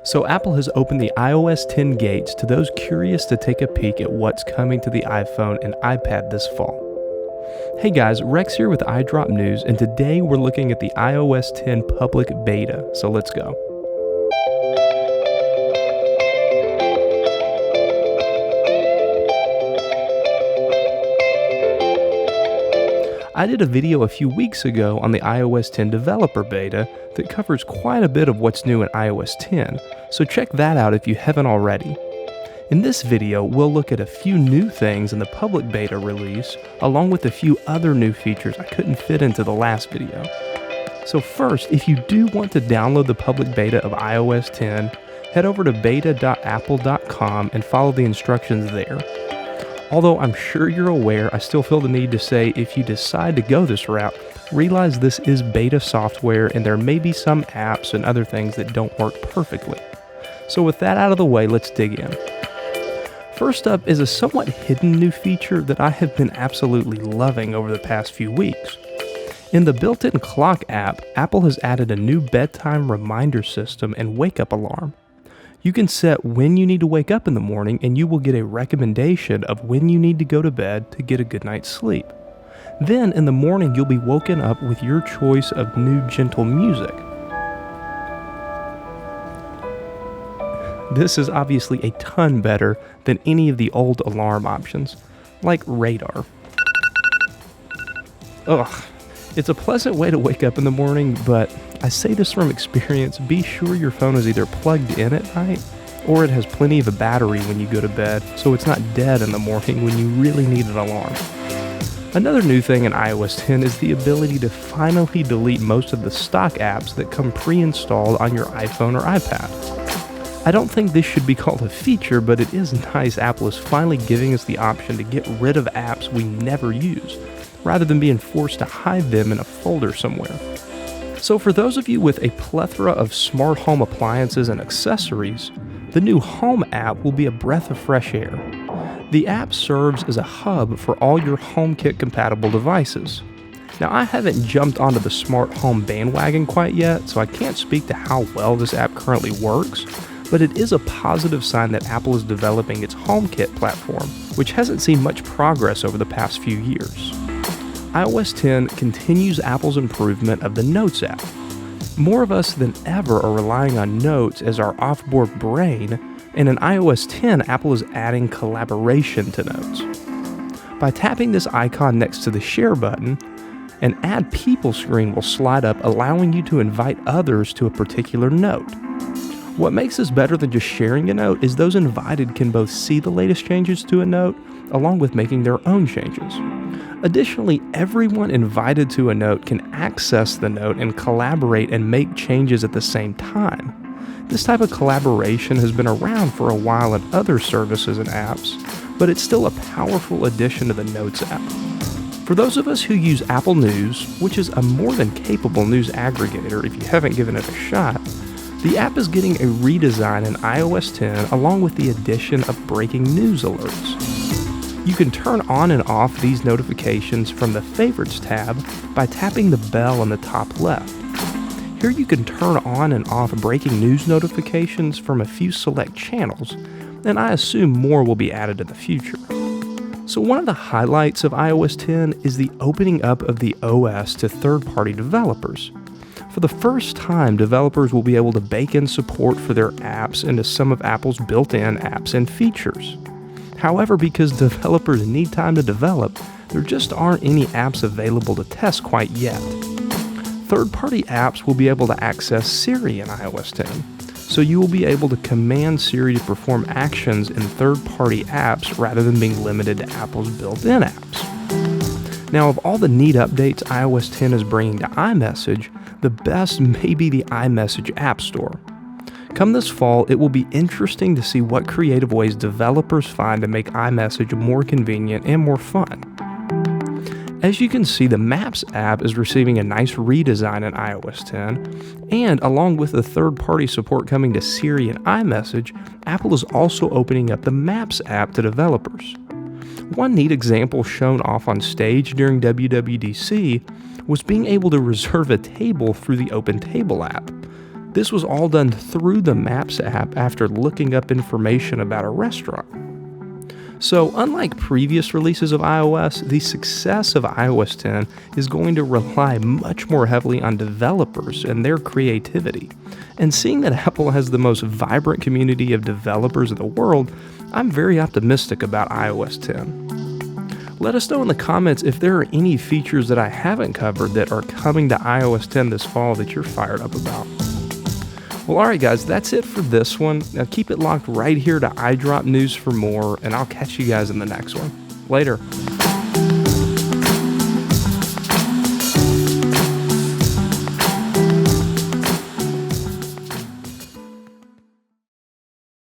So Apple has opened the iOS 10 gates to those curious to take a peek at what's coming to the iPhone and iPad this fall. Hey guys, Rex here with iDrop News, and today we're looking at the iOS 10 public beta, so let's go. I did a video a few weeks ago on the iOS 10 developer beta that covers quite a bit of what's new in iOS 10, so check that out if you haven't already. In this video, we'll look at a few new things in the public beta release, along with a few other new features I couldn't fit into the last video. So first, if you do want to download the public beta of iOS 10, head over to beta.apple.com and follow the instructions there. Although I'm sure you're aware, I still feel the need to say if you decide to go this route, realize this is beta software and there may be some apps and other things that don't work perfectly. So with that out of the way, let's dig in. First up is a somewhat hidden new feature that I have been absolutely loving over the past few weeks. In the built-in clock app, Apple has added a new bedtime reminder system and wake-up alarm. You can set when you need to wake up in the morning and you will get a recommendation of when you need to go to bed to get a good night's sleep. Then in the morning you'll be woken up with your choice of new gentle music. This is obviously a ton better than any of the old alarm options, like radar. Ugh. It's a pleasant way to wake up in the morning, but I say this from experience, be sure your phone is either plugged in at night or it has plenty of a battery when you go to bed, so it's not dead in the morning when you really need an alarm. Another new thing in iOS 10 is the ability to finally delete most of the stock apps that come pre-installed on your iPhone or iPad. I don't think this should be called a feature, but it is nice Apple is finally giving us the option to get rid of apps we never use, rather than being forced to hide them in a folder somewhere. So for those of you with a plethora of smart home appliances and accessories, the new Home app will be a breath of fresh air. The app serves as a hub for all your HomeKit compatible devices. Now I haven't jumped onto the smart home bandwagon quite yet, so I can't speak to how well this app currently works, but it is a positive sign that Apple is developing its HomeKit platform, which hasn't seen much progress over the past few years. iOS 10 continues Apple's improvement of the Notes app. More of us than ever are relying on Notes as our off-board brain, and in iOS 10, Apple is adding collaboration to Notes. By tapping this icon next to the Share button, an Add People screen will slide up, allowing you to invite others to a particular note. What makes this better than just sharing a note is those invited can both see the latest changes to a note, along with making their own changes. Additionally, everyone invited to a note can access the note and collaborate and make changes at the same time. This type of collaboration has been around for a while in other services and apps, but it's still a powerful addition to the Notes app. For those of us who use Apple News, which is a more than capable news aggregator if you haven't given it a shot, the app is getting a redesign in iOS 10 along with the addition of breaking news alerts. You can turn on and off these notifications from the Favorites tab by tapping the bell on the top left. Here you can turn on and off breaking news notifications from a few select channels, and I assume more will be added in the future. So one of the highlights of iOS 10 is the opening up of the OS to third-party developers. For the first time, developers will be able to bake in support for their apps into some of Apple's built-in apps and features. However, because developers need time to develop, there just aren't any apps available to test quite yet. Third-party apps will be able to access Siri in iOS 10, so you will be able to command Siri to perform actions in third-party apps rather than being limited to Apple's built-in apps. Now, of all the neat updates iOS 10 is bringing to iMessage, the best may be the iMessage App Store. Come this fall, it will be interesting to see what creative ways developers find to make iMessage more convenient and more fun. As you can see, the Maps app is receiving a nice redesign in iOS 10, and along with the third-party support coming to Siri and iMessage, Apple is also opening up the Maps app to developers. One neat example shown off on stage during WWDC was being able to reserve a table through the Open Table app. This was all done through the Maps app after looking up information about a restaurant. So, unlike previous releases of iOS, the success of iOS 10 is going to rely much more heavily on developers and their creativity. And seeing that Apple has the most vibrant community of developers in the world, I'm very optimistic about iOS 10. Let us know in the comments if there are any features that I haven't covered that are coming to iOS 10 this fall that you're fired up about. Well, alright guys, that's it for this one. Now keep it locked right here to iDrop News for more, and I'll catch you guys in the next one. Later.